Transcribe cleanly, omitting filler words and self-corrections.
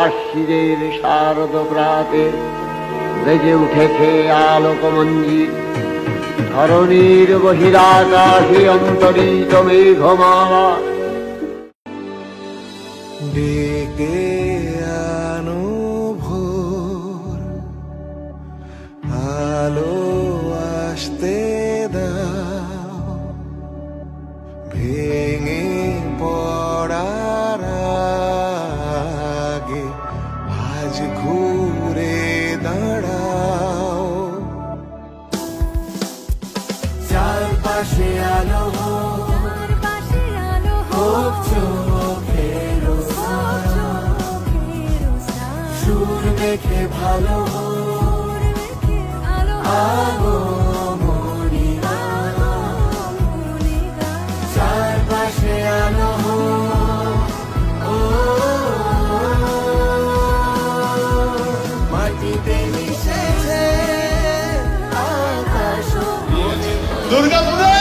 আশ্বিনের শারদ প্রাতে বেজে উঠেছে আলোকমঞ্জির। ধরণীর বহিরাকাশে অন্তরিত মেঘমালা। ডেকে আনো ভোর, আলো আসতে দাও, ভেঙে পড়ার আগে আজ ঘুরে দাঁড়াও। চারপাশে আলো হোক চোখের সুর মেখে ভালো আগমনী, চারপাশে আলো ও মাটিতে মিশেছে আকাশ। দুর্গাপুরে